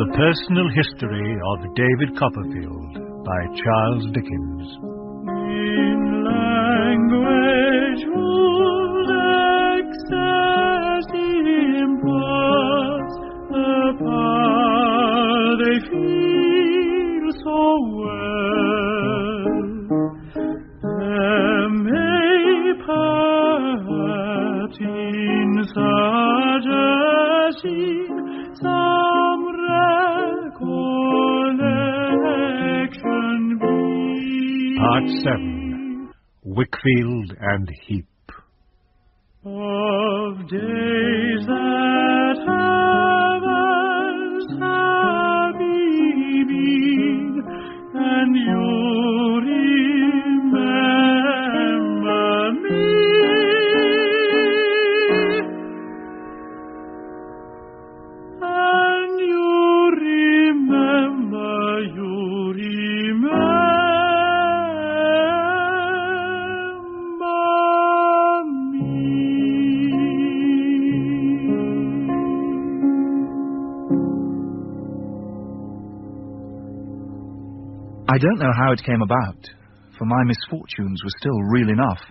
A Personal History of David Copperfield by Charles Dickens. In language whose excess imparts the power they feel so well, there may perhaps in such a scene some recollection be. Part 7. Wickfield and Heep. Of days that have as happy been, and you remember me. And you remember I don't know how it came about, for my misfortunes were still real enough,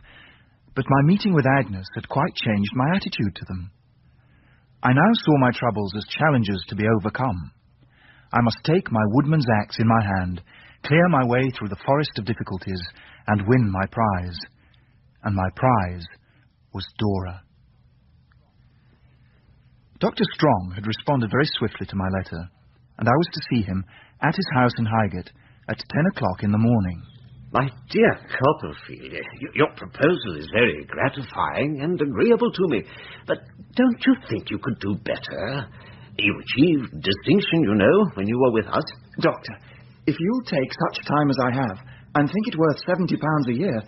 but my meeting with Agnes had quite changed my attitude to them. I now saw my troubles as challenges to be overcome. I must take my woodman's axe in my hand, clear my way through the forest of difficulties, and win my prize. And my prize was Dora. Dr. Strong had responded very swiftly to my letter, and I was to see him at his house in Highgate at 10 o'clock in the morning. My dear Copperfield, your proposal is very gratifying and agreeable to me, but don't you think you could do better? You achieved distinction, you know, when you were with us. Doctor, if you'll take such time as I have and think it worth £70 a year,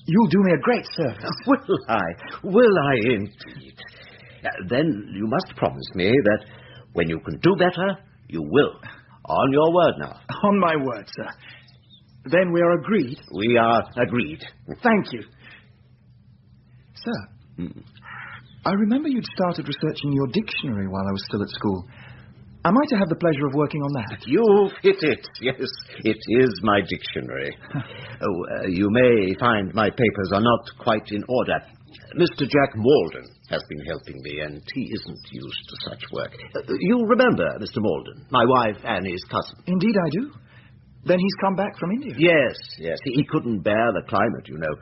you'll do me a great service. Will I? Will I indeed? Then you must promise me that when you can do better, you will. On your word now. On my word, sir. Then we are agreed? We are agreed. Thank you. Sir, I remember you'd started researching your dictionary while I was still at school. Am I to have the pleasure of working on that? You've hit it. Yes, it is my dictionary. You may find my papers are not quite in order. Mr. Jack Malden has been helping me, and he isn't used to such work. You remember Mr. Malden, my wife Annie's cousin? Indeed I do. Then he's come back from India? Yes. He couldn't bear the climate, you know.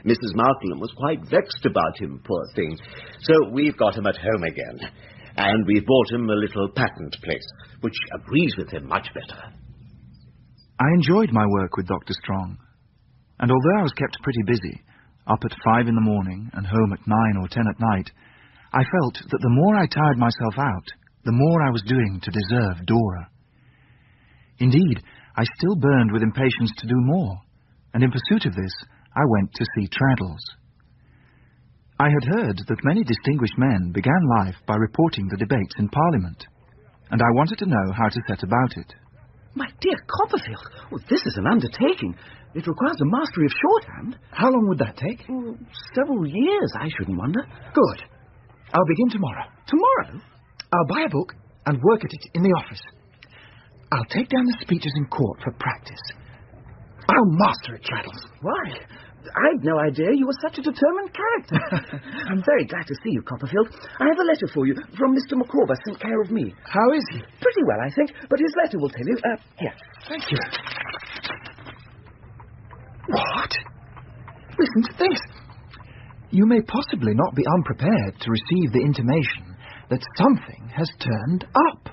Mrs. Markland was quite vexed about him, poor thing. So we've got him at home again. And we've bought him a little patent place, which agrees with him much better. I enjoyed my work with Dr. Strong. And although I was kept pretty busy, up at 5 in the morning and home at 9 or 10 at night, I felt that the more I tired myself out, the more I was doing to deserve Dora. Indeed, I still burned with impatience to do more, and in pursuit of this, I went to see Traddles. I had heard that many distinguished men began life by reporting the debates in Parliament, and I wanted to know how to set about it. My dear Copperfield, this is an undertaking. It requires a mastery of shorthand. How long would that take? Several years, I shouldn't wonder. Good. I'll begin tomorrow. Tomorrow? I'll buy a book and work at it in the office. I'll take down the speeches in court for practice. I'll master it, Traddles. Why? I'd no idea you were such a determined character. I'm very glad to see you, Copperfield. I have a letter for you from Mr. Micawber, sent care of me. How is he? Pretty well, I think, but his letter will tell you. Here. Thank you. What? Listen to this. You may possibly not be unprepared to receive the intimation that something has turned up.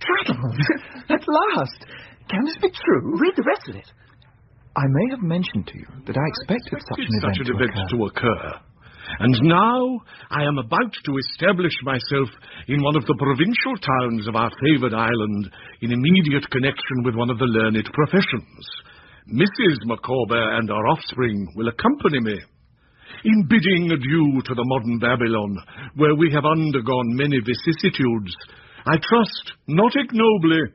Traddles, at last. Can this be true? Read the rest of it. I may have mentioned to you that I expected such an event to occur. And now I am about to establish myself in one of the provincial towns of our favoured island in immediate connection with one of the learned professions. Mrs. Micawber and our offspring will accompany me. In bidding adieu to the modern Babylon, where we have undergone many vicissitudes, I trust, not ignobly,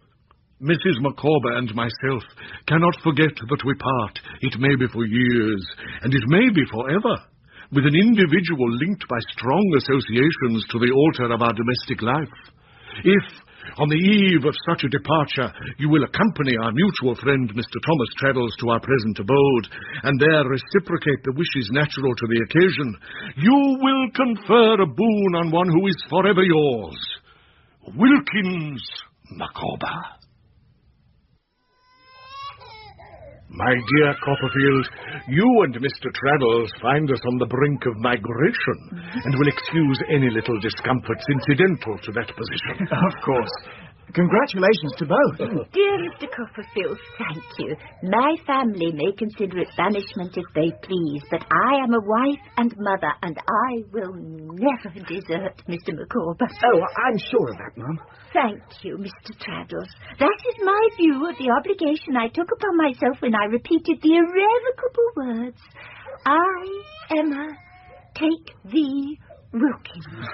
Mrs. Micawber and myself cannot forget that we part, it may be for years, and it may be forever, with an individual linked by strong associations to the altar of our domestic life. If, On the eve of such a departure, you will accompany our mutual friend, Mr. Thomas Traddles, to our present abode, and there reciprocate the wishes natural to the occasion. You will confer a boon on one who is forever yours, Wilkins Micawber. My dear Copperfield, you and Mr. Traddles find us on the brink of migration, and will excuse any little discomforts incidental to that position. Of course. Congratulations to both. Dear Mr. Copperfield, thank you. My family may consider it banishment if they please, but I am a wife and mother, and I will never desert Mr. Micawber. Oh, I'm sure of that, Mum. Thank you, Mr. Traddles. That is my view of the obligation I took upon myself when I repeated the irrevocable words, I, Emma, take thee, Wilkins.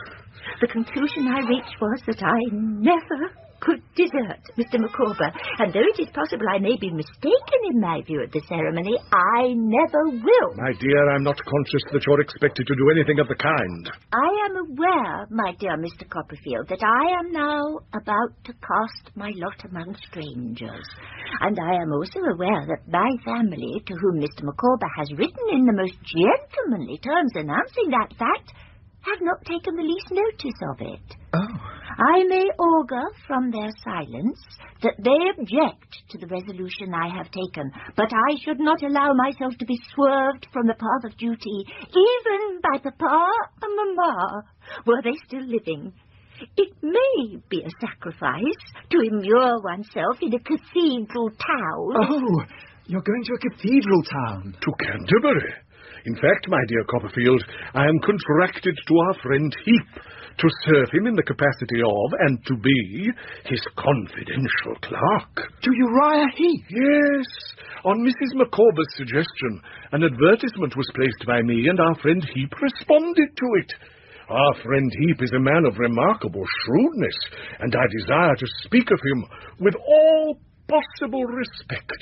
The conclusion I reached was that I never could desert Mr. Micawber, and though it is possible I may be mistaken in my view of the ceremony, I never will. My dear, I'm not conscious that you're expected to do anything of the kind. I am aware, my dear Mr. Copperfield, that I am now about to cast my lot among strangers, and I am also aware that my family, to whom Mr. Micawber has written in the most gentlemanly terms announcing that fact, have not taken the least notice of it. Oh. I may augur from their silence that they object to the resolution I have taken, but I should not allow myself to be swerved from the path of duty, even by Papa and Mamma, were they still living. It may be a sacrifice to immure oneself in a cathedral town. Oh, you're going to a cathedral town. To Canterbury. In fact, my dear Copperfield, I am contracted to our friend Heep to serve him in the capacity of, and to be, his confidential clerk. To Uriah Heep? Yes. On Mrs. Micawber's suggestion, an advertisement was placed by me, and our friend Heep responded to it. Our friend Heep is a man of remarkable shrewdness, and I desire to speak of him with all possible respect.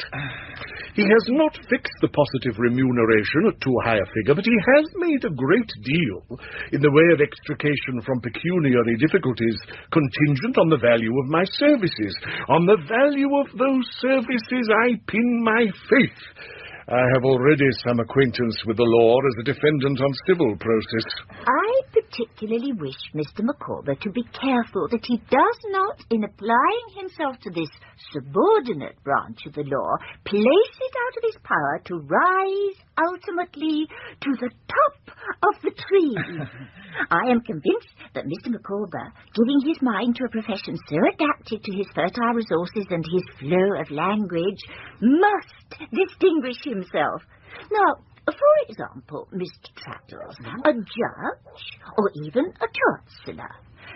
He has not fixed the positive remuneration at too high a figure, but he has made a great deal in the way of extrication from pecuniary difficulties contingent on the value of my services. On the value of those services I pin my faith. I have already some acquaintance with the law as a defendant on civil process. I particularly wish Mr. Micawber to be careful that he does not, in applying himself to this subordinate branch of the law, place it out of his power to rise ultimately to the top of the tree. I am convinced that Mr. Micawber, giving his mind to a profession so adapted to his fertile resources and his flow of language, must distinguish himself. Now, for example, Mr. Traddles, a judge or even a chancellor,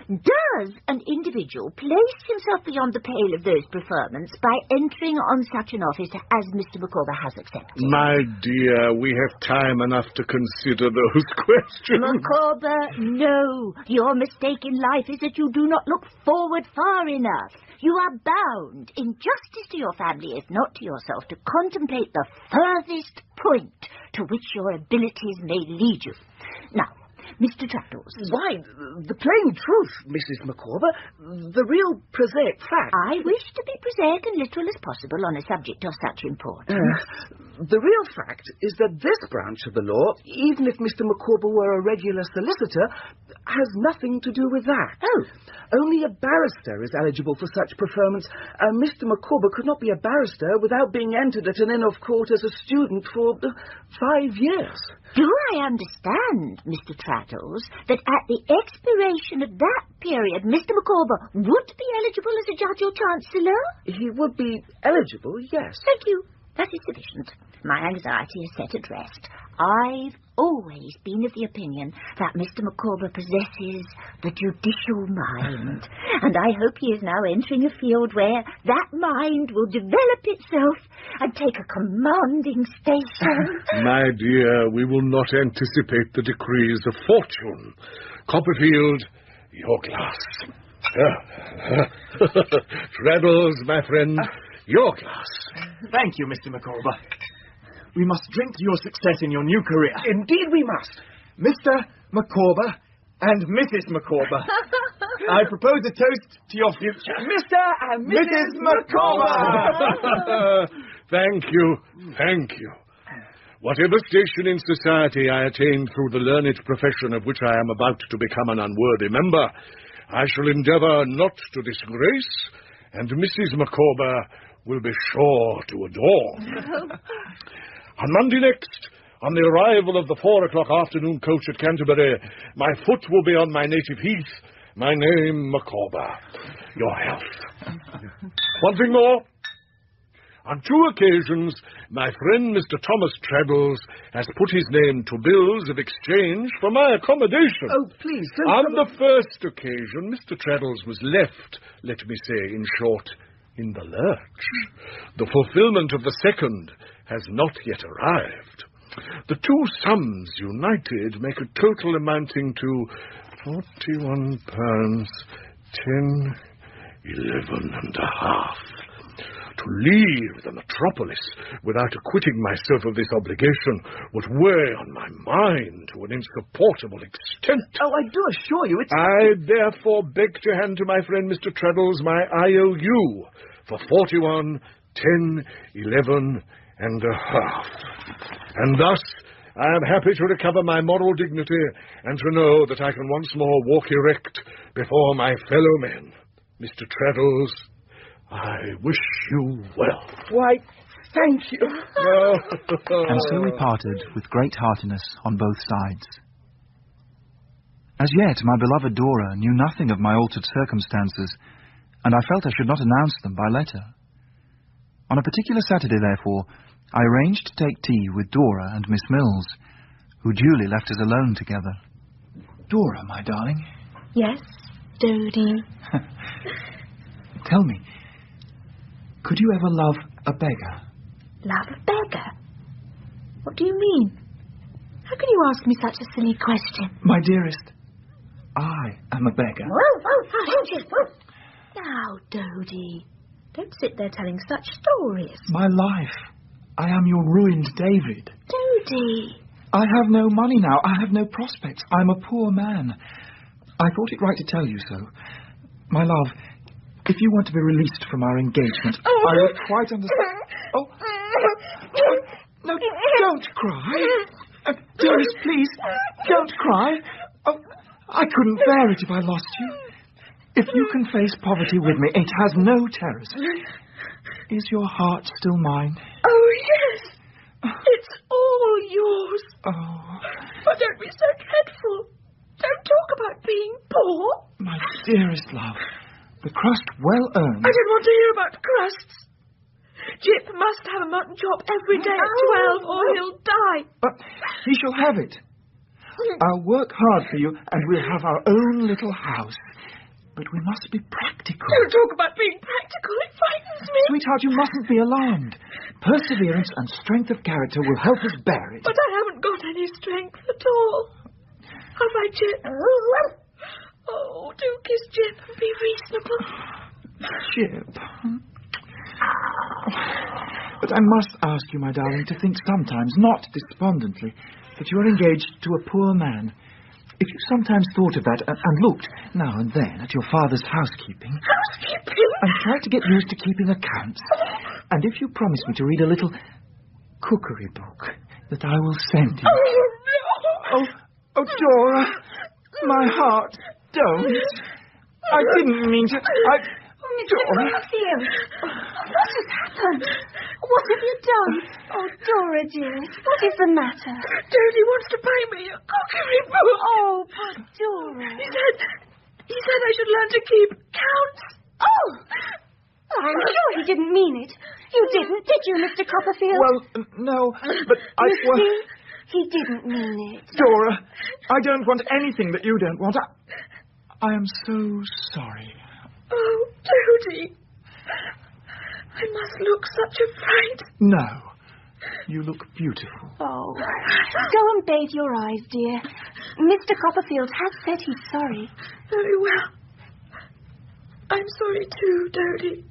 does an individual place himself beyond the pale of those preferments by entering on such an office as Mr. Micawber has accepted? My dear, we have time enough to consider those questions. Micawber, no. Your mistake in life is that you do not look forward far enough. You are bound, in justice to your family, if not to yourself, to contemplate the furthest point to which your abilities may lead you. Now, Mr. Traddles. Why, the plain truth, Mrs. Micawber, the real prosaic fact. I wish to be prosaic and literal as possible on a subject of such importance. The real fact is that this branch of the law, even if Mr. Micawber were a regular solicitor, has nothing to do with that. Oh. Only a barrister is eligible for such preferments, and Mr. Micawber could not be a barrister without being entered at an Inn of Court as a student for 5 years. Do I understand, Mr. Traddles, that at the expiration of that period, Mr. Micawber would be eligible as a judge or chancellor? He would be eligible, yes. Thank you. That is sufficient. My anxiety is set at rest. I've always been of the opinion that Mr. Micawber possesses the judicial mind, and I hope he is now entering a field where that mind will develop itself and take a commanding station. My dear, we will not anticipate the decrees of fortune. Copperfield, your glass. Traddles, my friend, your glass. Thank you, Mr. Micawber. We must drink to your success in your new career. Indeed we must. Mr. Micawber and Mrs. Micawber. I propose a toast to your future. Mr. and Mrs. Micawber! Thank you. Whatever station in society I attain through the learned profession of which I am about to become an unworthy member, I shall endeavour not to disgrace, and Mrs. Micawber will be sure to adore. On Monday next, on the arrival of the 4:00 afternoon coach at Canterbury, my foot will be on my native heath, my name Micawber. Your health. One thing more. On 2 occasions, my friend Mr. Thomas Traddles has put his name to bills of exchange for my accommodation. Oh, please, don't... On the first occasion, Mr. Traddles was left, let me say, in short, in the lurch. The fulfilment of the second has not yet arrived. The 2 sums united make a total amounting to £41, 10, 11 and a half. To leave the metropolis without acquitting myself of this obligation would weigh on my mind to an insupportable extent. Oh, I do assure you it's... I therefore beg to hand to my friend Mr. Traddles my IOU for 41, 10, 11 and a half. And thus I am happy to recover my moral dignity and to know that I can once more walk erect before my fellow men. Mr. Traddles, I wish you well. Why, thank you. And so we parted with great heartiness on both sides. As yet, my beloved Dora knew nothing of my altered circumstances, and I felt I should not announce them by letter. On a particular Saturday, therefore, I arranged to take tea with Dora and Miss Mills, who duly left us alone together. Dora, my darling. Yes, Dodie. Tell me, could you ever love a beggar? Love a beggar? What do you mean? How can you ask me such a silly question? My dearest, I am a beggar. Now, Dodie, don't sit there telling such stories. My life. I am your ruined David. Dodie. I have no money now. I have no prospects. I'm a poor man. I thought it right to tell you so. My love, if you want to be released from our engagement, I would quite understand. Oh, no, don't cry. Dearest, please, don't cry. Oh, I couldn't bear it if I lost you. If you can face poverty with me, it has no terrors. Is your heart still mine? Oh, yes. It's all yours. Oh. But don't be so dreadful. Don't talk about being poor. My dearest love, the crust well earned. I don't want to hear about crusts. Jip must have a mutton chop every day at 12 or he'll die. But he shall have it. I'll work hard for you and we'll have our own little house. But we must be practical. Don't talk about being practical. It frightens me. Sweetheart, you mustn't be alarmed. Perseverance and strength of character will help us bear it. But I haven't got any strength at all. Have I, Jip? Oh, do kiss Jip and be reasonable. Jip. But I must ask you, my darling, to think sometimes, not despondently, that you are engaged to a poor man. If you sometimes thought of that and looked now and then at your father's housekeeping... Housekeeping? And tried to get used to keeping accounts. And if you promise me to read a little cookery book that I will send you... Oh, no! Oh, Dora, my heart, don't. I didn't mean to... Dora. What has happened? What have you done? Oh, Dora, dearest, what is the matter? Dodie wants to buy me a cookery book. Oh, but Dora. He said I should learn to keep counts. Oh! I'm sure he didn't mean it. You didn't, did you, Mr. Copperfield? Well, no, but I... You see? He didn't mean it. Dora, I don't want anything that you don't want. I am so sorry. Oh, Dodie. I must look such a fright. No. You look beautiful. Oh. Go and bathe your eyes, dear. Mr. Copperfield has said he's sorry. Very well. I'm sorry too, Dodie.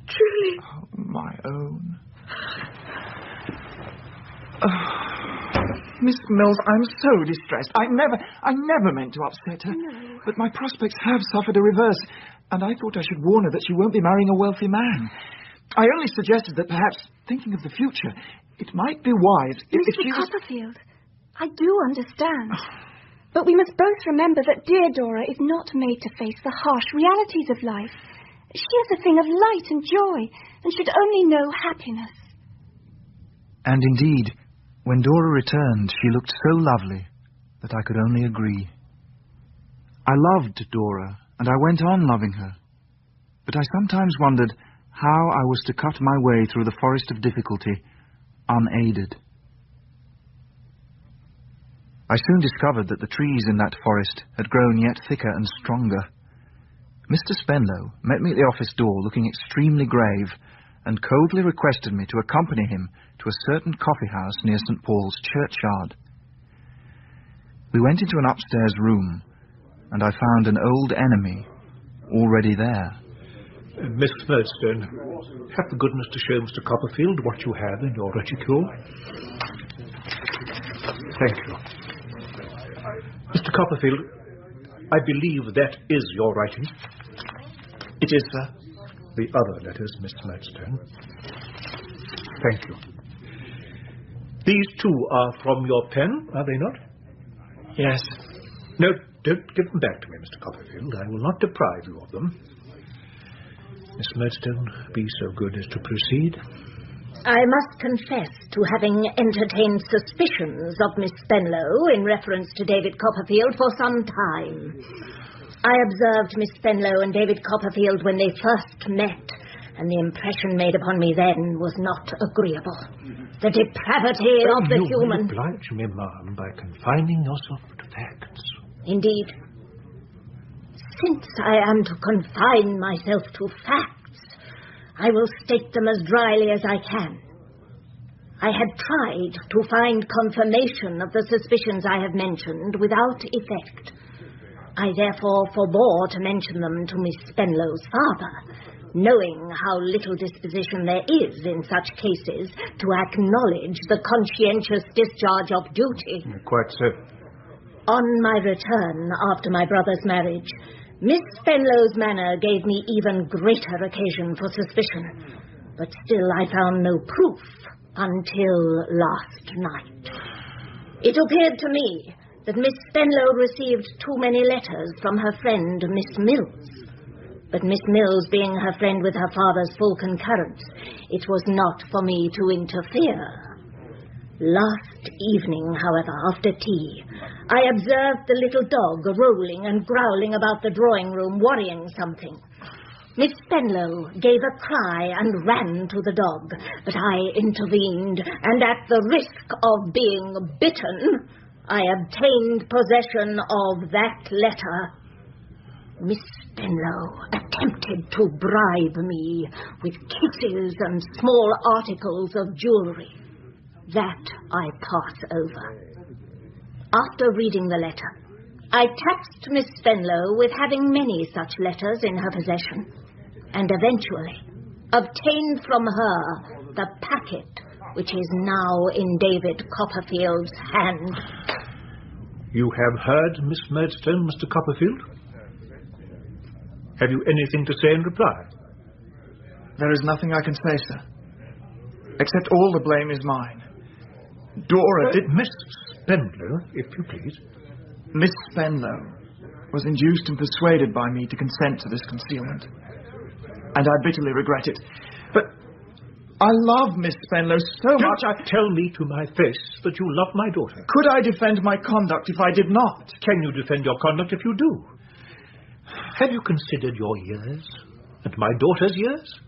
Truly. Oh, my own. Miss Mills, I'm so distressed. I never meant to upset her. No. But my prospects have suffered a reverse, and I thought I should warn her that she won't be marrying a wealthy man. I only suggested that perhaps, thinking of the future, it might be wise if she was... Mr. Copperfield, I do understand. But we must both remember that dear Dora is not made to face the harsh realities of life. She is a thing of light and joy, and should only know happiness. And indeed, when Dora returned, she looked so lovely that I could only agree. I loved Dora, and I went on loving her. But I sometimes wondered how I was to cut my way through the forest of difficulty, unaided. I soon discovered that the trees in that forest had grown yet thicker and stronger. Mr. Spenlow met me at the office door looking extremely grave, and coldly requested me to accompany him to a certain coffee-house near St. Paul's churchyard. We went into an upstairs room, and I found an old enemy already there. Miss Murdstone, have the goodness to show Mr. Copperfield what you have in your reticule. Thank you. Mr. Copperfield, I believe that is your writing. It is, sir. The other letters, Miss Murdstone. Thank you. These two are from your pen, are they not? Yes. No, don't give them back to me, Mr. Copperfield. I will not deprive you of them. Miss Murdstone, be so good as to proceed. I must confess to having entertained suspicions of Miss Spenlow in reference to David Copperfield for some time. I observed Miss Spenlow and David Copperfield when they first met, and the impression made upon me then was not agreeable. The depravity of the human... You will oblige me, ma'am, by confining yourself to facts. Indeed. Since I am to confine myself to facts, I will state them as dryly as I can. I had tried to find confirmation of the suspicions I have mentioned without effect. I therefore forbore to mention them to Miss Spenlow's father, knowing how little disposition there is in such cases to acknowledge the conscientious discharge of duty. Quite so. On my return after my brother's marriage, Miss Spenlow's manner gave me even greater occasion for suspicion, but still I found no proof until last night. It appeared to me that Miss Spenlow received too many letters from her friend Miss Mills. But Miss Mills being her friend with her father's full concurrence, it was not for me to interfere. Last evening, however, after tea, I observed the little dog rolling and growling about the drawing-room, worrying something. Miss Spenlow gave a cry and ran to the dog, but I intervened, and at the risk of being bitten, I obtained possession of that letter. Miss Spenlow attempted to bribe me with kisses and small articles of jewellery. That I pass over. After reading the letter, I taxed Miss Spenlow with having many such letters in her possession, and eventually obtained from her the packet which is now in David Copperfield's hand. You have heard Miss Murdstone, Mr. Copperfield? Have you anything to say in reply? There is nothing I can say, sir. Except all the blame is mine. Dora did... Miss Spenlow, if you please. Miss Spenlow was induced and persuaded by me to consent to this concealment. And I bitterly regret it. But I love Miss Spenlow so much Tell me to my face that you love my daughter. Could I defend my conduct if I did not? Can you defend your conduct if you do? Have you considered your years and my daughter's years?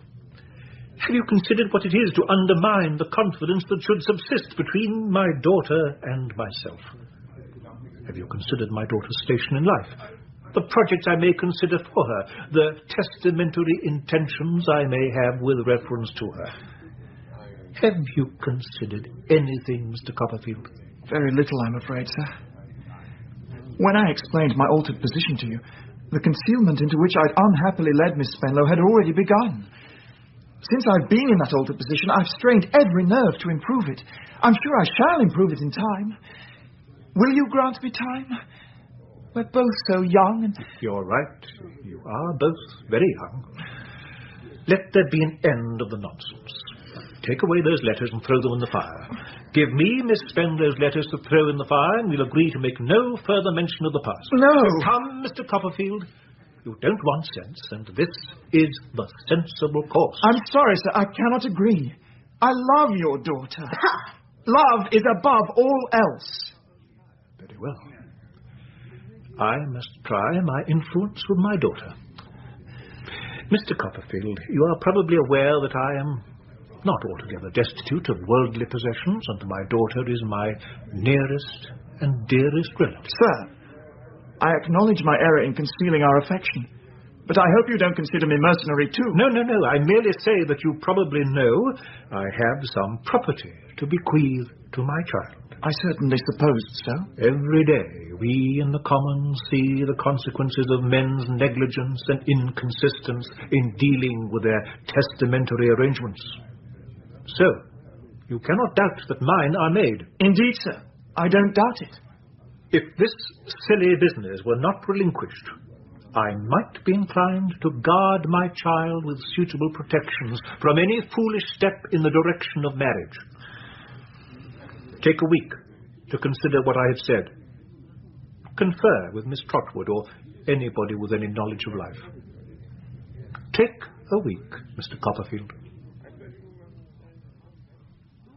Have you considered what it is to undermine the confidence that should subsist between my daughter and myself? Have you considered my daughter's station in life? The projects I may consider for her, the testamentary intentions I may have with reference to her. Have you considered anything, Mr. Copperfield? Very little, I'm afraid, sir. When I explained my altered position to you, the concealment into which I'd unhappily led Miss Spenlow had already begun. Since I've been in that altered position, I've strained every nerve to improve it. I'm sure I shall improve it in time. Will you grant me time? We're both so young and... You're right. You are both very young. Let there be an end of the nonsense. Take away those letters and throw them in the fire. Give me Miss Spenlow's letters to throw in the fire, and we'll agree to make no further mention of the past. No! Come, Mr. Copperfield. You don't want sense, and this is the sensible course. I'm sorry, sir. I cannot agree. I love your daughter. Love is above all else. Very well. I must try my influence with my daughter. Mr. Copperfield, you are probably aware that I am not altogether destitute of worldly possessions, and my daughter is my nearest and dearest relative. Sir, I acknowledge my error in concealing our affection, but I hope you don't consider me mercenary too. No. I merely say that you probably know I have some property to bequeath to my child. I certainly supposed so. Every day we in the Commons see the consequences of men's negligence and inconsistence in dealing with their testamentary arrangements. So, you cannot doubt that mine are made. Indeed, sir. I don't doubt it. If this silly business were not relinquished, I might be inclined to guard my child with suitable protections from any foolish step in the direction of marriage. Take a week to consider what I have said. Confer with Miss Trotwood or anybody with any knowledge of life. Take a week, Mr. Copperfield.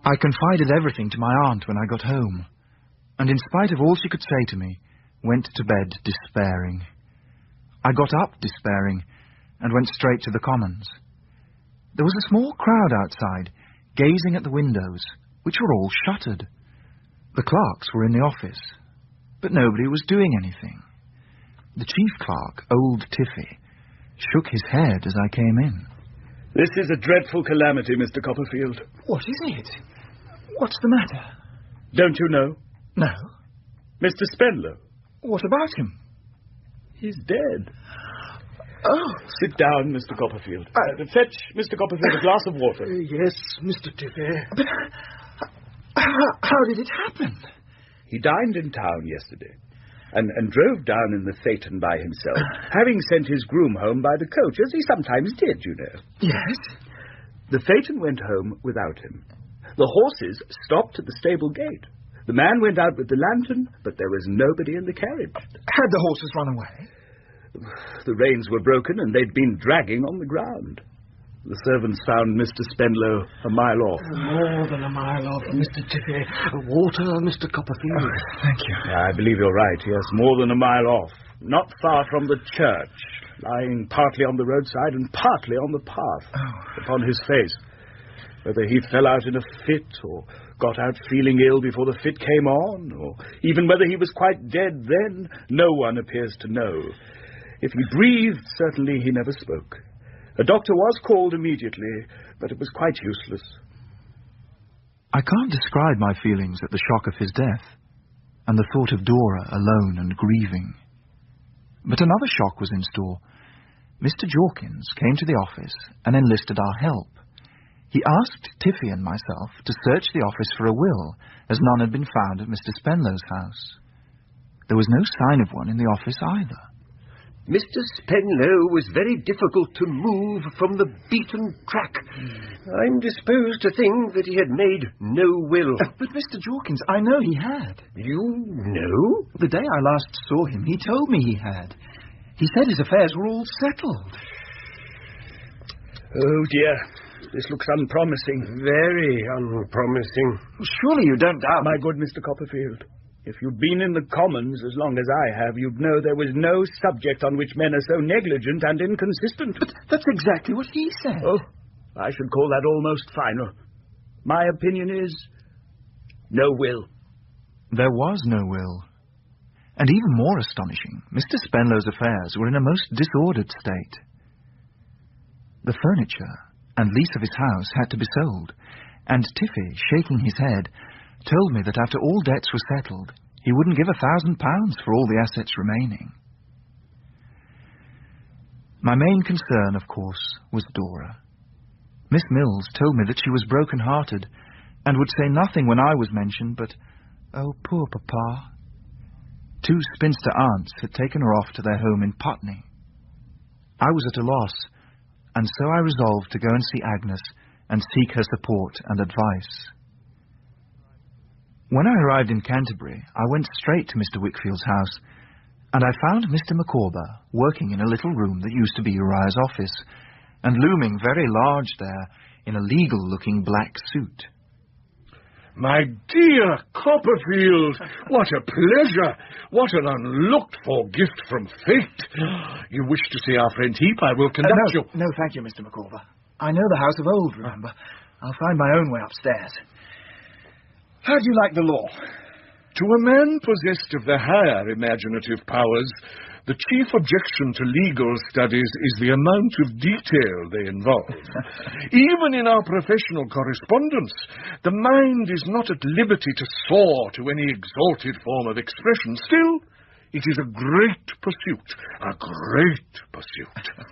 I confided everything to my aunt when I got home, and in spite of all she could say to me, went to bed despairing. I got up despairing, and went straight to the Commons. There was a small crowd outside, gazing at the windows, which were all shuttered. The clerks were in the office, but nobody was doing anything. The chief clerk, old Tiffy, shook his head as I came in. This is a dreadful calamity, Mr. Copperfield. What is it? What's the matter? Don't you know? No. Mr. Spenlow. What about him? He's dead. Oh. Sit down, Mr. Copperfield. Fetch Mr. Copperfield a glass of water. Yes, Mr. Tiffy. But how did it happen? He dined in town yesterday and drove down in the phaeton by himself, having sent his groom home by the coach, as he sometimes did, you know. Yes? The phaeton went home without him. The horses stopped at the stable gate. The man went out with the lantern, but there was nobody in the carriage. Had the horses run away? The reins were broken, and they'd been dragging on the ground. The servants found Mr. Spenlow a mile off. More than a mile off, Mr. Tiffy. Water, Mr. Copperfield. Oh, thank you. I believe you're right, yes, more than a mile off. Not far from the church, lying partly on the roadside and partly on the path, upon his face. Whether he fell out in a fit, or got out feeling ill before the fit came on, or even whether he was quite dead then, no one appears to know. If he breathed, certainly he never spoke. A doctor was called immediately, but it was quite useless. I can't describe my feelings at the shock of his death, and the thought of Dora alone and grieving. But another shock was in store. Mr. Jorkins came to the office and enlisted our help. He asked Tiffy and myself to search the office for a will, as none had been found at Mr. Spenlow's house. There was no sign of one in the office either. Mr. Spenlow was very difficult to move from the beaten track. I'm disposed to think that he had made no will. But Mr. Jorkins, I know he had. You know? The day I last saw him, he told me he had. He said his affairs were all settled. Oh, dear. This looks unpromising. Very unpromising. Surely you don't doubt... My good Mr. Copperfield, if you'd been in the Commons as long as I have, you'd know there was no subject on which men are so negligent and inconsistent. But that's exactly what he said. Oh, I should call that almost final. My opinion is no will. There was no will. And even more astonishing, Mr. Spenlow's affairs were in a most disordered state. The furniture and lease of his house had to be sold, and Tiffy, shaking his head, told me that after all debts were settled, he wouldn't give £1,000 for all the assets remaining. My main concern, of course, was Dora. Miss Mills told me that she was broken-hearted, and would say nothing when I was mentioned, but, oh, poor Papa. 2 spinster aunts had taken her off to their home in Putney. I was at a loss, and so I resolved to go and see Agnes and seek her support and advice. When I arrived in Canterbury, I went straight to Mr. Wickfield's house, and I found Mr. Micawber working in a little room that used to be Uriah's office, and looming very large there in a legal-looking black suit. My dear Copperfield, what a pleasure! What an unlooked-for gift from fate! You wish to see our friend Heep? I will conduct you. No, thank you, Mr. Micawber. I know the house of old, remember. I'll find my own way upstairs. How do you like the law? To a man possessed of the higher imaginative powers, the chief objection to legal studies is the amount of detail they involve. Even in our professional correspondence, the mind is not at liberty to soar to any exalted form of expression. Still, it is a great pursuit, a great pursuit.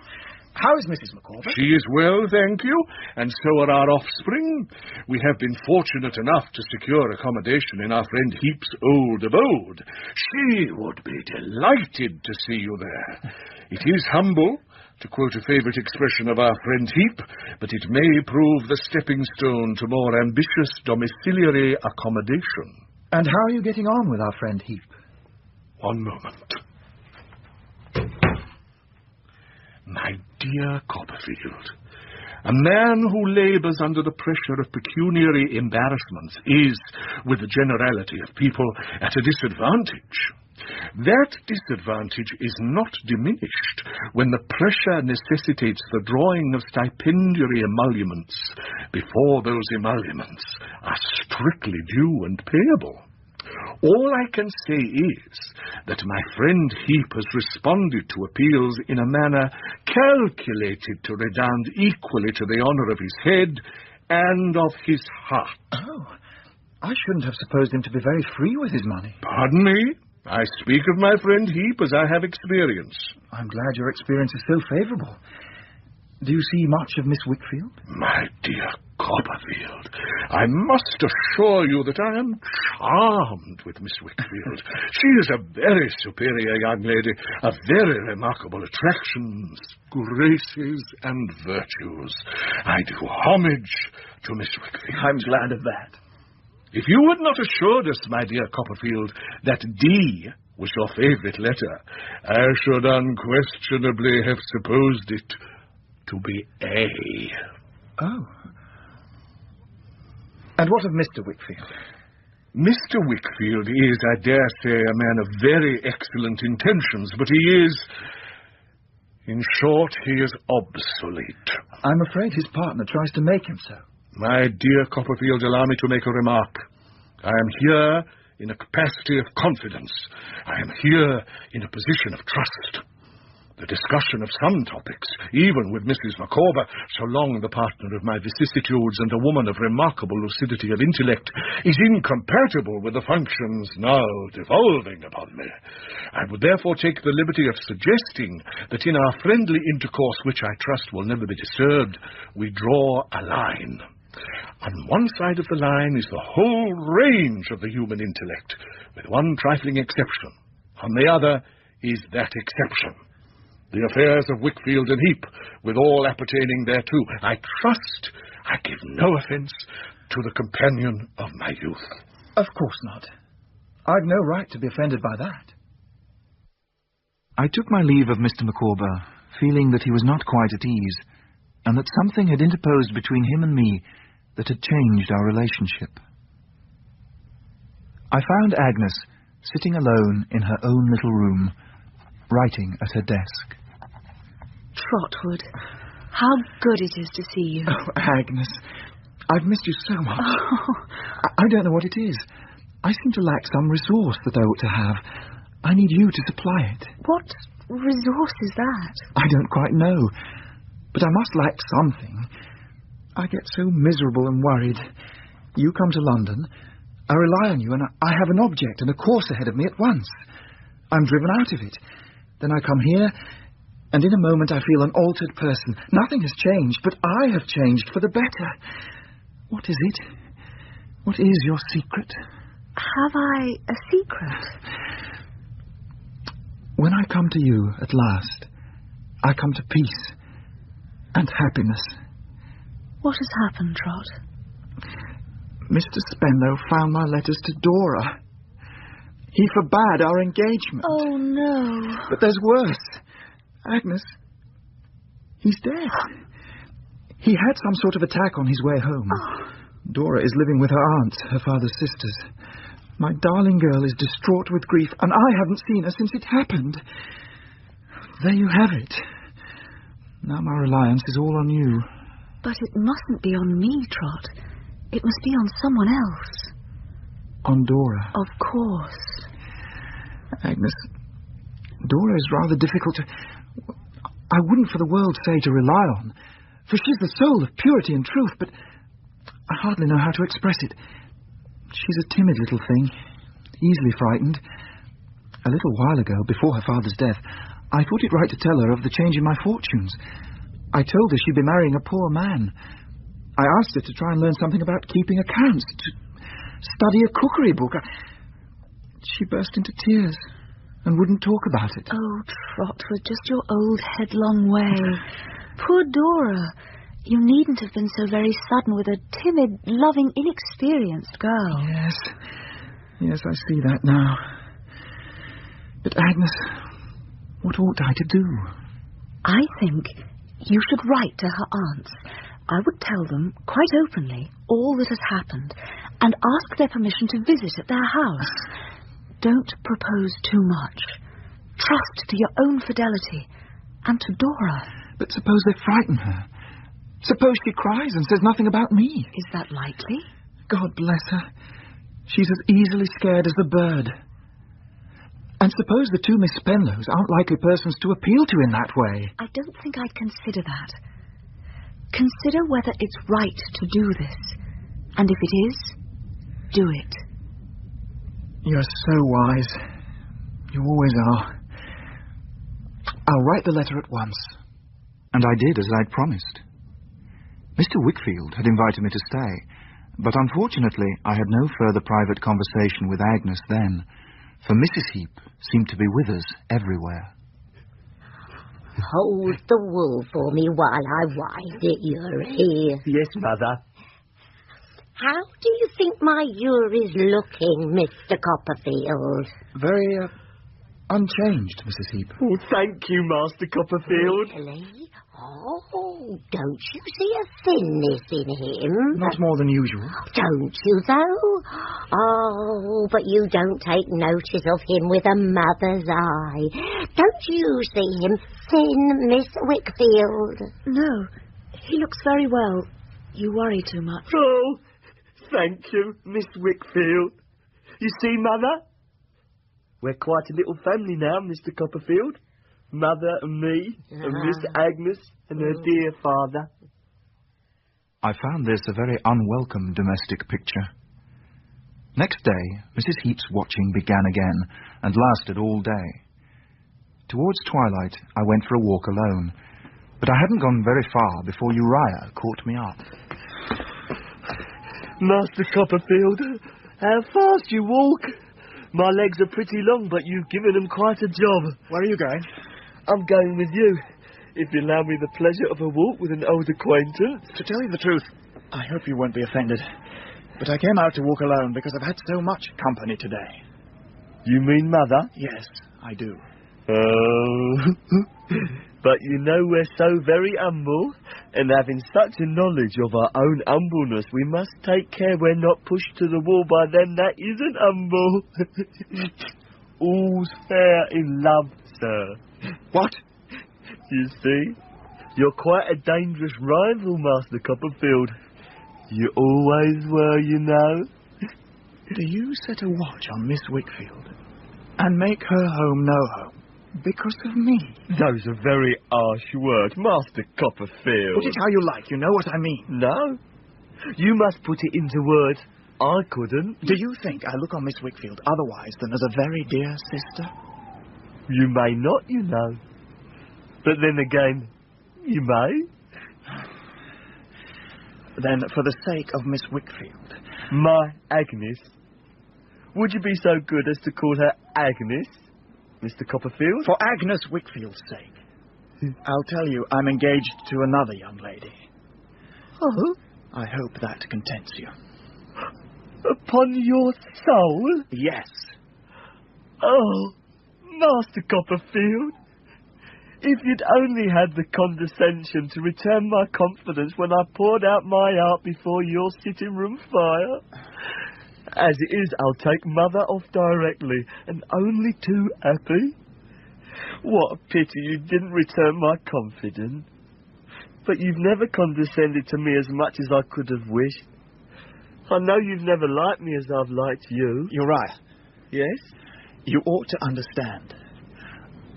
How is Mrs. Micawber? She is well, thank you, and so are our offspring. We have been fortunate enough to secure accommodation in our friend Heep's old abode. She would be delighted to see you there. It is humble, to quote a favourite expression of our friend Heep, but it may prove the stepping stone to more ambitious domiciliary accommodation. And how are you getting on with our friend Heep? One moment. My dear Copperfield, a man who labours under the pressure of pecuniary embarrassments is, with the generality of people, at a disadvantage. That disadvantage is not diminished when the pressure necessitates the drawing of stipendiary emoluments before those emoluments are strictly due and payable. All I can say is that my friend Heep has responded to appeals in a manner calculated to redound equally to the honour of his head and of his heart. Oh, I shouldn't have supposed him to be very free with his money. Pardon me? I speak of my friend Heep as I have experience. I'm glad your experience is so favourable. Do you see much of Miss Wickfield? My dear Copperfield, I must assure you that I am charmed with Miss Wickfield. She is a very superior young lady, of very remarkable attractions, graces, and virtues. I do homage to Miss Wickfield. I'm glad of that. If you had not assured us, my dear Copperfield, that D was your favourite letter, I should unquestionably have supposed it to be A. Oh. And what of Mr. Wickfield? Mr. Wickfield is, I dare say, a man of very excellent intentions, but he is... in short, he is obsolete. I'm afraid his partner tries to make him so. My dear Copperfield, allow me to make a remark. I am here in a capacity of confidence. I am here in a position of trust. The discussion of some topics, even with Mrs. Micawber, so long the partner of my vicissitudes and a woman of remarkable lucidity of intellect, is incompatible with the functions now devolving upon me. I would therefore take the liberty of suggesting that in our friendly intercourse, which I trust will never be disturbed, we draw a line. On one side of the line is the whole range of the human intellect, with one trifling exception. On the other is that exception, the affairs of Wickfield and Heep, with all appertaining thereto. I trust I give no offence to the companion of my youth. Of course not. I've no right to be offended by that. I took my leave of Mr. Micawber, feeling that he was not quite at ease, and that something had interposed between him and me that had changed our relationship. I found Agnes sitting alone in her own little room, writing at her desk. Trotwood, how good it is to see you. Oh, Agnes, I've missed you so much. Oh. I don't know what it is. I seem to lack some resource that I ought to have. I need you to supply it. What resource is that? I don't quite know, but I must lack something. I get so miserable and worried. You come to London, I rely on you, and I have an object and a course ahead of me at once. I'm driven out of it. Then I come here, and in a moment I feel an altered person. Nothing has changed, but I have changed for the better. What is it? What is your secret? Have I a secret? When I come to you at last, I come to peace and happiness. What has happened, Trot? Mr. Spenlow found my letters to Dora. He forbade our engagement. Oh, no. But there's worse. Agnes, he's dead. He had some sort of attack on his way home. Oh. Dora is living with her aunts, her father's sisters. My darling girl is distraught with grief, and I haven't seen her since it happened. There you have it. Now my reliance is all on you. But it mustn't be on me, Trot. It must be on someone else. On Dora? Of course. Agnes, Dora is rather difficult to... I wouldn't for the world say to rely on, for she's the soul of purity and truth, but I hardly know how to express it. She's a timid little thing, easily frightened. A little while ago, before her father's death, I thought it right to tell her of the change in my fortunes. I told her she'd be marrying a poor man. I asked her to try and learn something about keeping accounts, to study a cookery book. She burst into tears and wouldn't talk about it. Oh, Trot, with just your old headlong way. Poor Dora. You needn't have been so very sudden with a timid, loving, inexperienced girl. Yes, I see that now. But Agnes, what ought I to do? I think you should write to her aunts. I would tell them, quite openly, all that has happened, and ask their permission to visit at their house. Don't propose too much. Trust to your own fidelity, and to Dora. But suppose they frighten her? Suppose she cries and says nothing about me? Is that likely? God bless her. She's as easily scared as the bird. And suppose the two Miss Spenlows aren't likely persons to appeal to in that way? I don't think I'd consider that. Consider whether it's right to do this. And if it is, do it. You're so wise. You always are. I'll write the letter at once. And I did as I'd promised. Mr. Wickfield had invited me to stay, but unfortunately I had no further private conversation with Agnes then, for Mrs. Heep seemed to be with us everywhere. Hold the wool for me while I wind it, Uriah. Yes, Mother. How do you think my Uriah's looking, Mr. Copperfield? Very, unchanged, Mrs. Heep. Oh, thank you, Master Copperfield. Really? Oh, don't you see a thinness in him? Not more than usual. Don't you, though? Oh, but you don't take notice of him with a mother's eye. Don't you see him thin, Miss Wickfield? No, he looks very well. You worry too much. Oh, thank you, Miss Wickfield. You see, Mother? We're quite a little family now, Mr. Copperfield. Mother and me, and Miss Agnes and her dear father. I found this a very unwelcome domestic picture. Next day, Mrs. Heep's watching began again, and lasted all day. Towards twilight, I went for a walk alone, but I hadn't gone very far before Uriah caught me up. Master Copperfield, how fast you walk. My legs are pretty long, but you've given them quite a job. Where are you going? I'm going with you, if you allow me the pleasure of a walk with an old acquaintance. To tell you the truth, I hope you won't be offended, but I came out to walk alone because I've had so much company today. You mean Mother? Yes, I do. Oh, but you know we're so very humble, and having such a knowledge of our own humbleness, we must take care we're not pushed to the wall by them that isn't humble. All's fair in love, sir. What? You see, you're quite a dangerous rival, Master Copperfield. You always were, you know. Do you set a watch on Miss Wickfield and make her home no home because of me? Those are very harsh words, Master Copperfield. Put it how you like, you know what I mean. No, you must put it into words. I couldn't. Do you think I look on Miss Wickfield otherwise than as a very dear sister? You may not, you know. But then again, you may. Then, for the sake of Miss Wickfield... My Agnes. Would you be so good as to call her Agnes? Mr. Copperfield? For Agnes Wickfield's sake. I'll tell you, I'm engaged to another young lady. Oh? I hope that contents you. Upon your soul? Yes. Oh, Master Copperfield, if you'd only had the condescension to return my confidence when I poured out my art before your sitting room fire. As it is, I'll take Mother off directly, and only too happy. What a pity you didn't return my confidence. But you've never condescended to me as much as I could have wished. I know you've never liked me as I've liked you. Uriah. Yes? You ought to understand.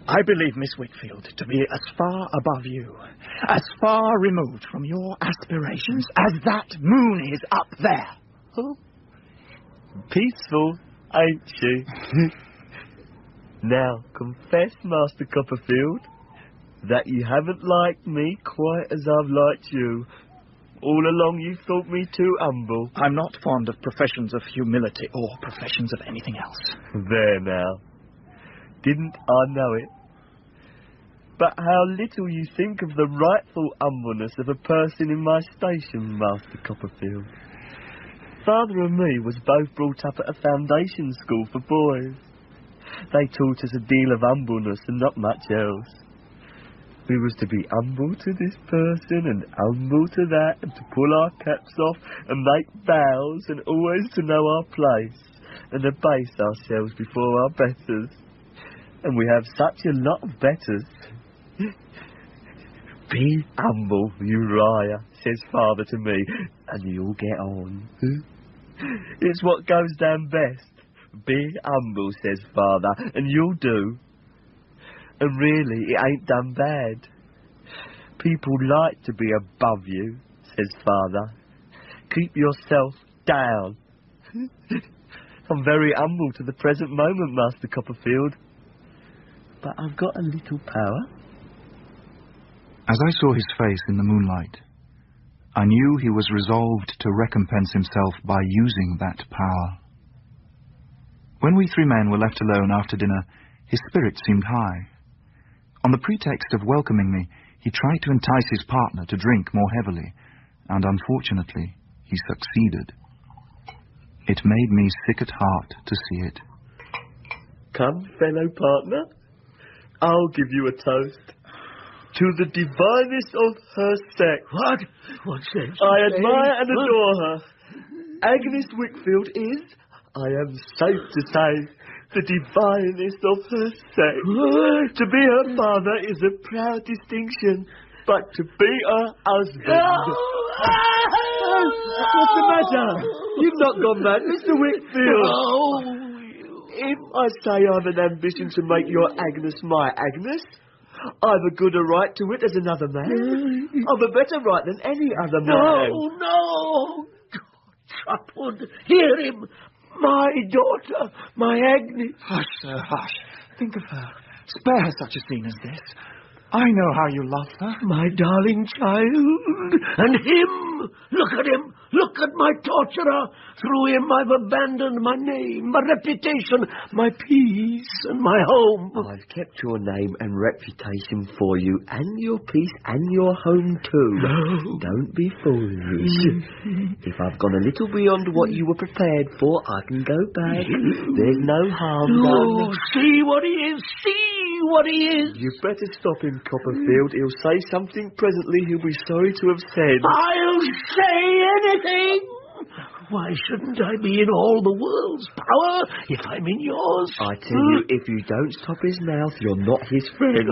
I believe Miss Wickfield to be as far above you, as far removed from your aspirations as that moon is up there. Oh. Peaceful, ain't she? Now, confess, Master Copperfield, that you haven't liked me quite as I've liked you. All along you thought me too humble. I'm not fond of professions of humility or professions of anything else. There now. Didn't I know it? But how little you think of the rightful humbleness of a person in my station, Master Copperfield. Father and me was both brought up at a foundation school for boys. They taught us a deal of humbleness and not much else. We was to be humble to this person and humble to that, and to pull our caps off and make bows, and always to know our place and abase ourselves before our betters. And we have such a lot of betters. Be humble, Uriah, says Father to me, and you'll get on. It's what goes down best. Be humble, says Father, and you'll do. And really, it ain't done bad. People like to be above you, says Father. Keep yourself down. I'm very humble to the present moment, Master Copperfield. But I've got a little power. As I saw his face in the moonlight, I knew he was resolved to recompense himself by using that power. When we three men were left alone after dinner, his spirits seemed high. On the pretext of welcoming me, he tried to entice his partner to drink more heavily, and unfortunately, he succeeded. It made me sick at heart to see it. Come, fellow partner, I'll give you a toast. To the divinest of her sex. What? What sense? I admire and adore her. Agnes Wickfield is, I am safe to say, the divinest of her sex. What? To be her father is a proud distinction, but to be her husband... What's the matter? You've not gone mad, Mr. Wickfield. If I say I've an ambition to make your Agnes my Agnes, I've a gooder right to it as another man. I've a better right than any other man. No! Trotwood, hear him! My daughter, my Agnes. Hush, sir, hush. Think of her. Spare her such a scene as this. I know how you love her. My darling child. And him! Look at him! Look at my torturer! Through him I've abandoned my name, my reputation, my peace, and my home. I've kept your name and reputation for you, and your peace, and your home too. No. Don't be foolish. If I've gone a little beyond what you were prepared for, I can go back. There's no harm done. See what he is! See what he is! You'd better stop him, Copperfield. He'll say something presently he'll be sorry to have said. I'll say anything! Why shouldn't I be in all the world's power if I'm in yours? I tell you, if you don't stop his mouth, you're not his friend.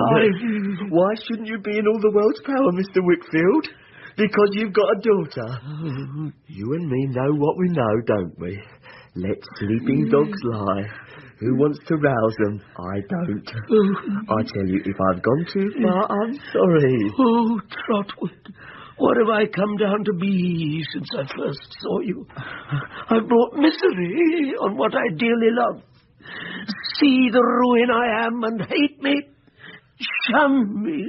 Why shouldn't you be in all the world's power, Mr. Wickfield? Because you've got a daughter. You and me know what we know, don't we? Let sleeping dogs lie. Who wants to rouse them? I don't. I tell you, if I've gone too far, I'm sorry. Oh, Trotwood, what have I come down to be since I first saw you? I've brought misery on what I dearly love. See the ruin I am and hate me. Shun me.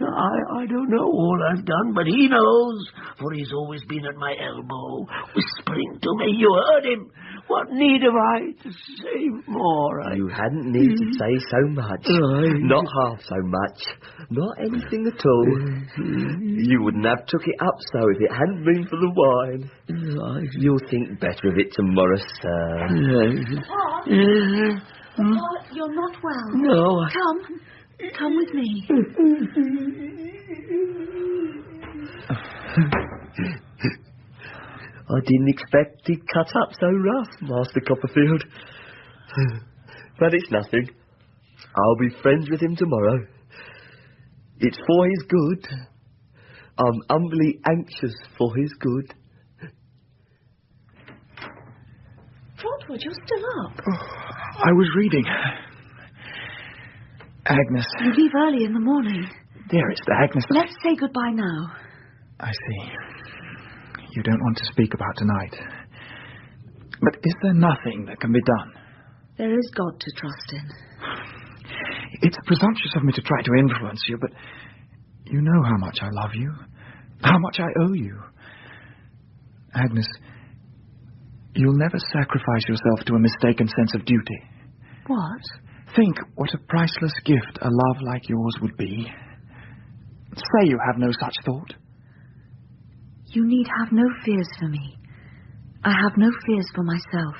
I don't know all I've done, but he knows, for he's always been at my elbow, whispering to me. You heard him, What need have I to say more? You hadn't need to say so much. Not half so much. Not anything at all. You wouldn't have took it up so if it hadn't been for the wine. You'll think better of it tomorrow, sir. Paul, you're not well. No. Come with me. I didn't expect he'd cut up so rough, Master Copperfield. But it's nothing. I'll be friends with him tomorrow. It's for his good. I'm humbly anxious for his good. Trotwood, you're still up. I was reading. Agnes. You leave early in the morning. Dearest Agnes. Let's say goodbye now. I see. You don't want to speak about tonight. But is there nothing that can be done? There is God to trust in. It's presumptuous of me to try to influence you, but you know how much I love you, how much I owe you. Agnes, you'll never sacrifice yourself to a mistaken sense of duty. What? Think what a priceless gift a love like yours would be. Say you have no such thought. You need have no fears for me. I have no fears for myself.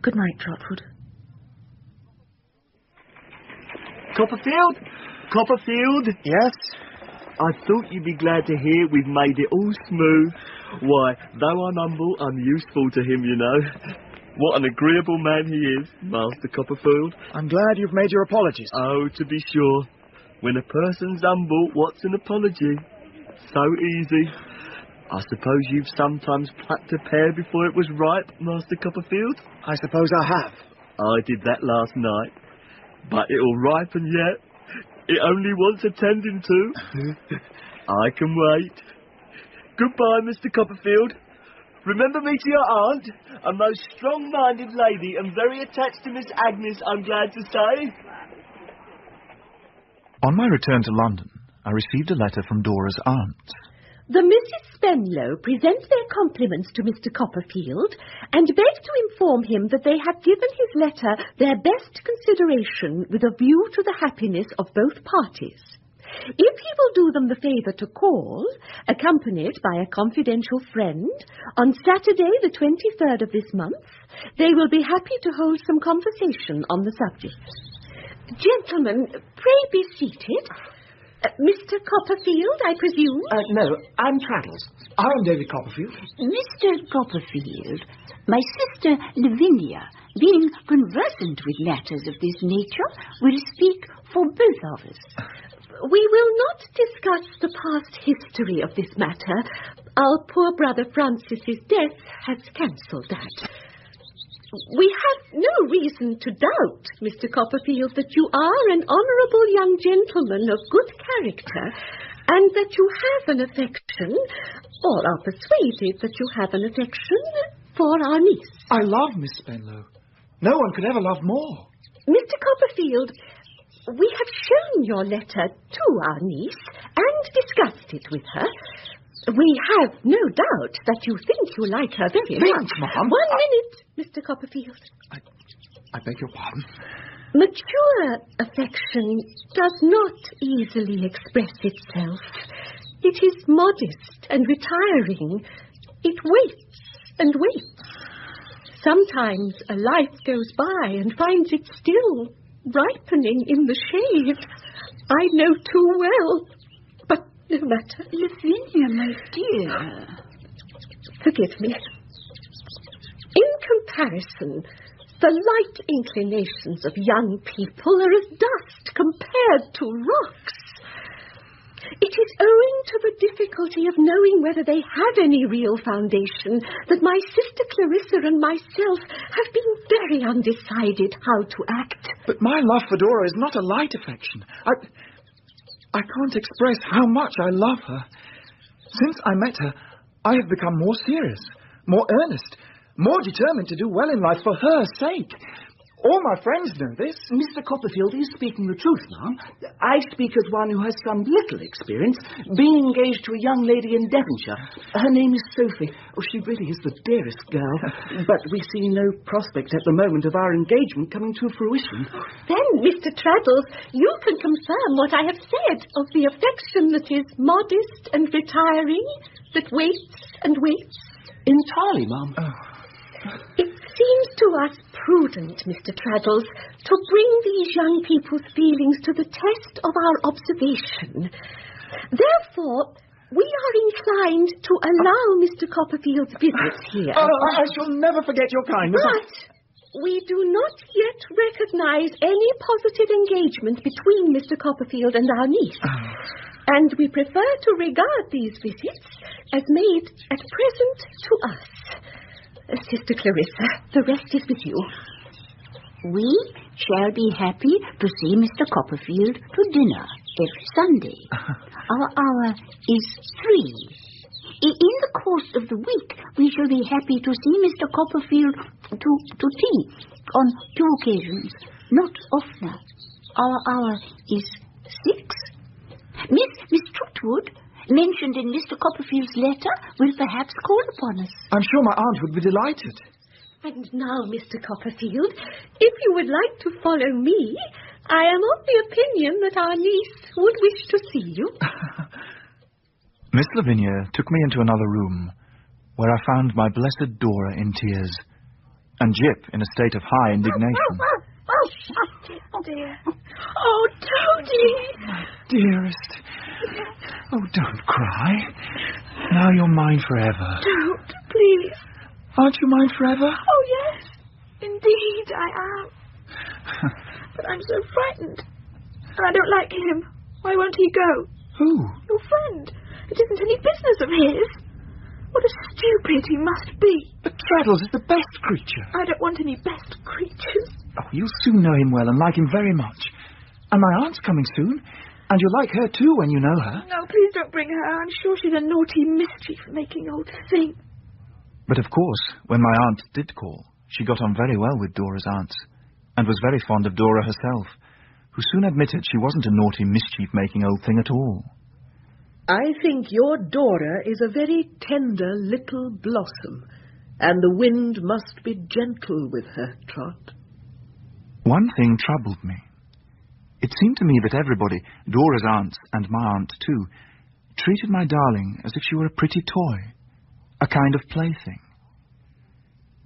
Good night, Trotwood. Copperfield? Copperfield? Yes? I thought you'd be glad to hear we've made it all smooth. Why, though I'm humble, I'm useful to him, you know. What an agreeable man he is, Master Copperfield. I'm glad you've made your apologies. Oh, to be sure. When a person's humble, what's an apology? So easy. I suppose you've sometimes plucked a pear before it was ripe, Master Copperfield? I suppose I have. I did that last night. But it'll ripen yet. It only wants attending to. I can wait. Goodbye, Mr. Copperfield. Remember me to your aunt, a most strong-minded lady and very attached to Miss Agnes, I'm glad to say. On my return to London, I received a letter from Dora's aunt. The Mrs. Spenlow present their compliments to Mr. Copperfield and beg to inform him that they have given his letter their best consideration with a view to the happiness of both parties. If he will do them the favour to call, accompanied by a confidential friend, on Saturday the 23rd of this month, they will be happy to hold some conversation on the subject. Gentlemen, pray be seated. Mr. Copperfield, I presume? No, I'm Traddles. I'm David Copperfield. Mr. Copperfield, my sister Lavinia, being conversant with matters of this nature, will speak for both of us. We will not discuss the past history of this matter. Our poor brother Francis's death has cancelled that. We have no reason to doubt, Mr. Copperfield, that you are an honourable young gentleman of good character, and that you have an affection, or are persuaded that you have an affection, for our niece. I love Miss Spenlow. No one could ever love more. Mr. Copperfield, we have shown your letter to our niece and discussed it with her. We have no doubt that you think you like her very much. Ma'am. 1 minute, Mr. Copperfield. I beg your pardon? Mature affection does not easily express itself. It is modest and retiring. It waits and waits. Sometimes a life goes by and finds it still ripening in the shade. I know too well. But no matter. Lavinia, my dear. Forgive me. In comparison, the light inclinations of young people are as dust compared to rocks. It is owing to the difficulty of knowing whether they have any real foundation that my sister Clarissa and myself have been very undecided how to act. But my love for Dora is not a light affection. I can't express how much I love her. Since I met her, I have become more serious, more earnest, more determined to do well in life for her sake. All my friends know this. Mr. Copperfield is speaking the truth, ma'am. I speak as one who has some little experience, being engaged to a young lady in Devonshire. Her name is Sophie. Oh, she really is the dearest girl. But we see no prospect at the moment of our engagement coming to fruition. Then, Mr. Traddles, you can confirm what I have said of the affection that is modest and retiring, that waits and waits. Entirely, ma'am. It seems to us prudent, Mr. Traddles, to bring these young people's feelings to the test of our observation. Therefore, we are inclined to allow Mr. Copperfield's visits here. I shall never forget your kindness. But we do not yet recognise any positive engagement between Mr. Copperfield and our niece. And we prefer to regard these visits as made at present to us. Sister Clarissa, the rest is with you. We shall be happy to see Mr. Copperfield to dinner every Sunday. Our hour is 3. In the course of the week, we shall be happy to see Mr. Copperfield to tea on 2 occasions, not oftener. Our hour is 6. Miss Trotwood, mentioned in Mr. Copperfield's letter, will perhaps call upon us. I'm sure my aunt would be delighted. And now, Mr. Copperfield, if you would like to follow me, I am of the opinion that our niece would wish to see you. Miss Lavinia took me into another room, where I found my blessed Dora in tears, and Jip in a state of high indignation. Oh, dear. Oh, Toadie! My dearest. Oh, don't cry. Now you're mine forever. Don't, please. Aren't you mine forever? Oh, yes. Indeed, I am. But I'm so frightened. And I don't like him. Why won't he go? Who? Your friend. It isn't any business of his. What a stupid he must be. But Traddles is the best creature. I don't want any best creatures. Oh, you'll soon know him well and like him very much. And my aunt's coming soon, and you'll like her too when you know her. No, please don't bring her. I'm sure she's a naughty mischief-making old thing. But of course, when my aunt did call, she got on very well with Dora's aunts, and was very fond of Dora herself, who soon admitted she wasn't a naughty mischief-making old thing at all. I think your Dora is a very tender little blossom, and the wind must be gentle with her, Trot. One thing troubled me. It seemed to me that everybody, Dora's aunts and my aunt too, treated my darling as if she were a pretty toy, a kind of plaything.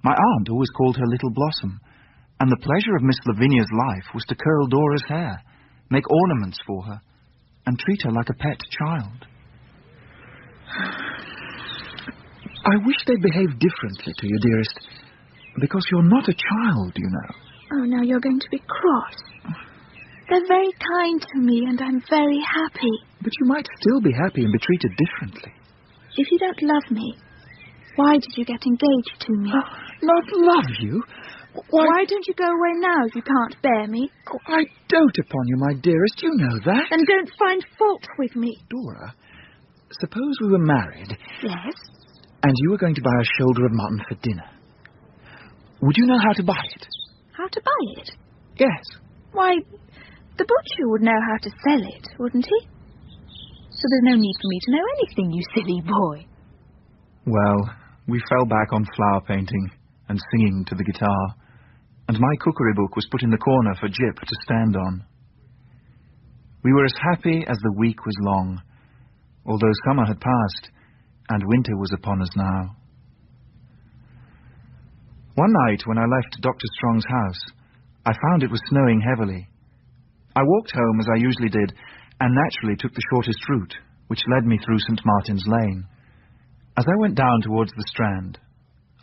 My aunt always called her Little Blossom, and the pleasure of Miss Lavinia's life was to curl Dora's hair, make ornaments for her, and treat her like a pet child. I wish they'd behave differently to you, dearest, because you're not a child, you know. Oh, now you're going to be cross. They're very kind to me, and I'm very happy. But you might still be happy and be treated differently. If you don't love me, why did you get engaged to me? Not love you? Why don't you go away now if you can't bear me? Oh, I dote upon you, my dearest. You know that. And don't find fault with me. Dora, suppose we were married. Yes? And you were going to buy a shoulder of mutton for dinner. Would you know how to buy it? How to buy it? Yes. Why, the butcher would know how to sell it, wouldn't he? So there's no need for me to know anything, you silly boy. Well, we fell back on flower painting and singing to the guitar, and my cookery book was put in the corner for Jip to stand on. We were as happy as the week was long, although summer had passed and winter was upon us now. One night when I left Dr. Strong's house, I found it was snowing heavily. I walked home as I usually did, and naturally took the shortest route, which led me through St. Martin's Lane. As I went down towards the Strand,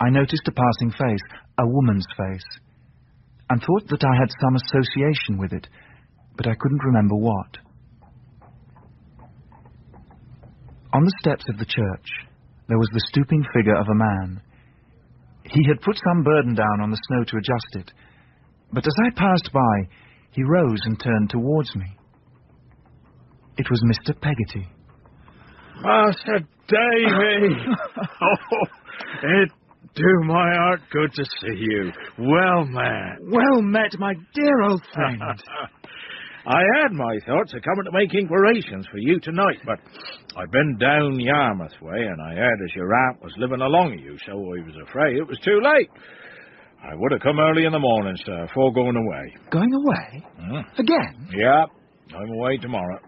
I noticed a passing face, a woman's face, and thought that I had some association with it, but I couldn't remember what. On the steps of the church, there was the stooping figure of a man. He had put some burden down on the snow to adjust it, but as I passed by, he rose and turned towards me. It was Mr. Peggotty. Master Davy! Oh, it Do my heart good to see you. Well met. Well met, my dear old friend. I had my thoughts of coming to make inquirations for you tonight, but I've been down Yarmouth way, and I heard as your aunt was living along of you, so I was afraid it was too late. I would have come early in the morning, sir, before going away. Going away? Again? Yeah, I'm away tomorrow.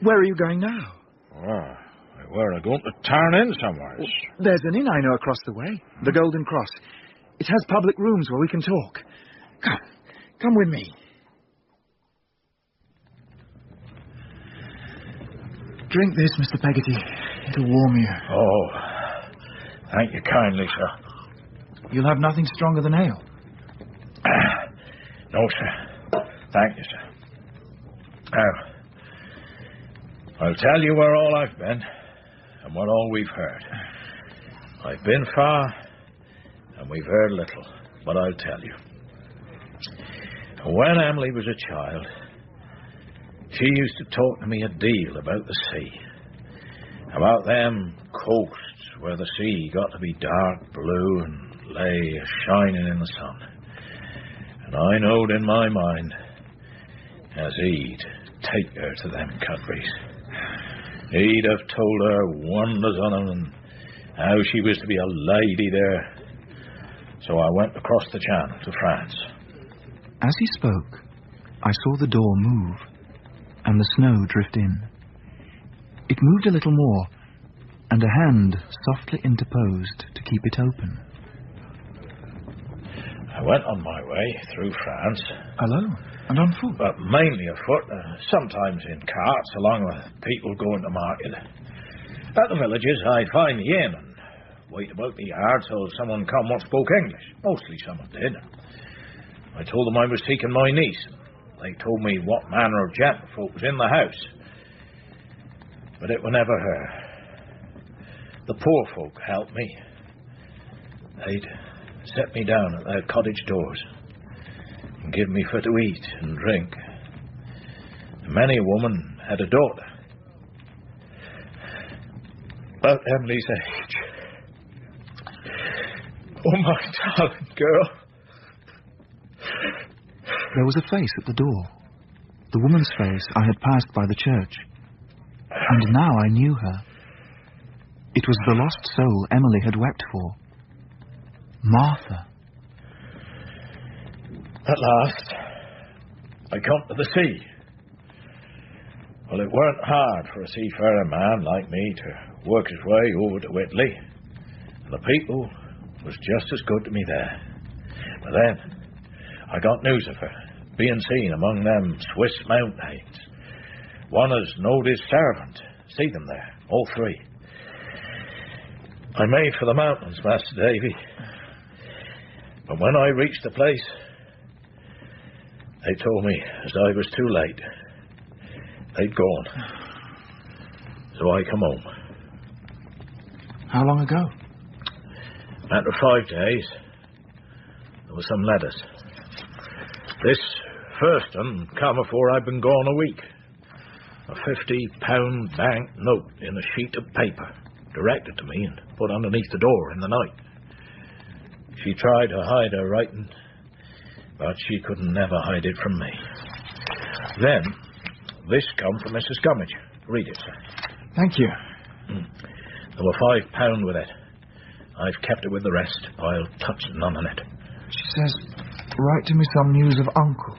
Where are you going now? Well, we're going to turn in somewhere. There's an inn I know across the way, the Golden Cross. It has public rooms where we can talk. Come with me. Drink this, Mr. Peggotty. It'll warm you. Oh, thank you kindly, sir. You'll have nothing stronger than ale? No, sir. Thank you, sir. I'll tell you where all I've been and what all we've heard. I've been far and we've heard little, but I'll tell you. When Emily was a child, she used to talk to me a deal about the sea, about them coasts where the sea got to be dark blue and lay shining in the sun. And I knowed in my mind as he'd take her to them countries. He'd have told her wonders on them and how she was to be a lady there. So I went across the channel to France. As he spoke, I saw the door move and the snow drift in. It moved a little more, and a hand softly interposed to keep it open. I went on my way through France. Alone? And on foot? But mainly afoot, sometimes in carts, along with people going to market. At the villages, I'd find the inn and wait about the yard till someone come what spoke English. Mostly someone did. I told them I was seeking my niece. They told me what manner of gentlefolk was in the house. But it were never her. The poor folk helped me. They'd set me down at their cottage doors and give me for to eat and drink. And many a woman had a daughter. About Emily's age. Oh, my darling girl. There was a face at the door. The woman's face I had passed by the church. And now I knew her. It was the lost soul Emily had wept for. Martha. At last, I come to the sea. Well, it weren't hard for a seafaring man like me to work his way over to Italy. And the people was just as good to me there. But then, I got news of her, being seen among them Swiss mountains. One as knowed his servant. See them there, all three. I made for the mountains, Master Davy. But when I reached the place, they told me as I was too late. They'd gone. So I come home. How long ago? After 5 days, there were some letters. This first one come before I'd been gone a week. A £50 bank note in a sheet of paper, directed to me and put underneath the door in the night. She tried to hide her writing, but she could never hide it from me. Then, this come from Mrs. Gummidge. Read it, sir. Thank you. There were £5 with it. I've kept it with the rest. I'll touch none on it. She says, write to me some news of Uncle.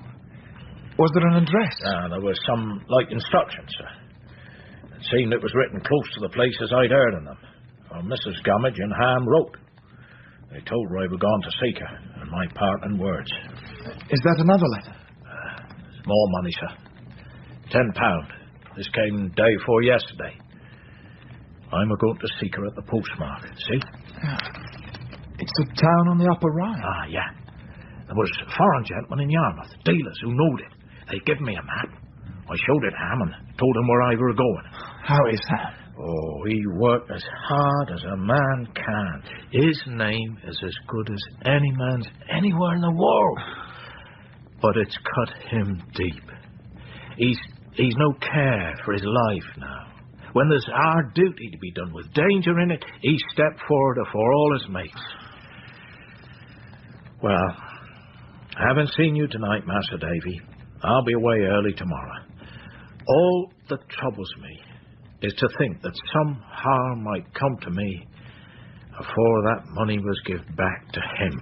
Was there an address? There was some light instructions, sir. It seemed it was written close to the places I'd heard of them. Mrs. Gummidge and Ham wrote. They told her I was gone to seek her, and my parting words. Is that another letter? More money, sir. £10. This came day before yesterday. I'm a-going to seek her at the postmark, see? It's a town on the Upper Rhine. Ah, yeah. There was foreign gentlemen in Yarmouth, dealers who knowed it. They give me a map. I showed it Ham and told him where I were going. How is Ham? Oh, he worked as hard as a man can. His name is as good as any man's anywhere in the world. But it's cut him deep. He's no care for his life now. when there's our duty to be done with danger in it, he stepped forward afore all his mates. Well, I haven't seen you tonight, Master Davy. I'll be away early tomorrow. All that troubles me is to think that some harm might come to me afore that money was give back to him.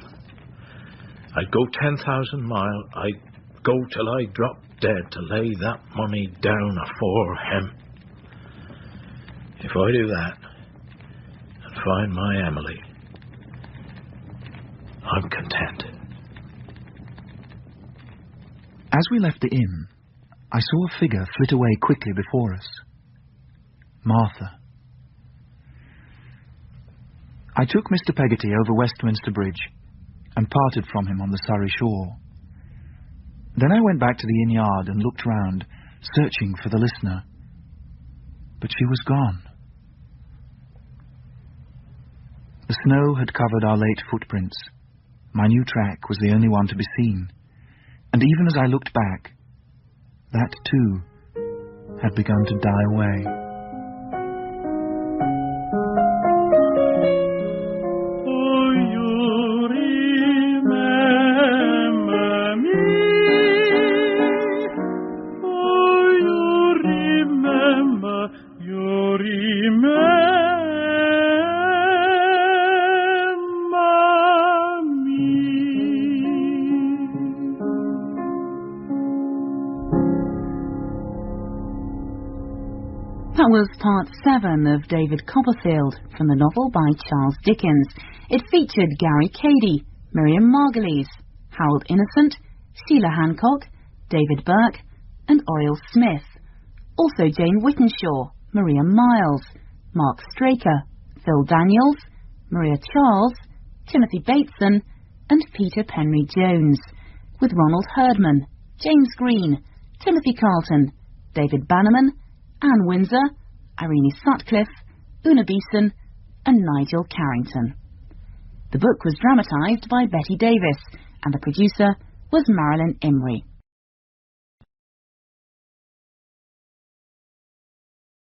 I'd go 10,000 mile, I'd go till I drop dead to lay that money down afore him. If I do that and find my Emily, I'm content. As we left the inn, I saw a figure flit away quickly before us. Martha. I took Mr. Peggotty over Westminster Bridge and parted from him on the Surrey shore. Then I went back to the inn yard and looked round, searching for the listener. But she was gone. The snow had covered our late footprints. My new track was the only one to be seen, and even as I looked back, that too had begun to die away. That was part 7 of David Copperfield from the novel by Charles Dickens. It featured Gary Cady, Miriam Margolyes, Harold Innocent, Sheila Hancock, David Burke and Oriel Smith. Also Jane Whittenshaw, Maria Miles, Mark Straker, Phil Daniels, Maria Charles, Timothy Bateson and Peter Penry Jones, with Ronald Herdman, James Green, Timothy Carlton, David Bannerman, Anne Windsor, Irene Sutcliffe, Una Beeson and Nigel Carrington. The book was dramatised by Betty Davis and the producer was Marilyn Imrie.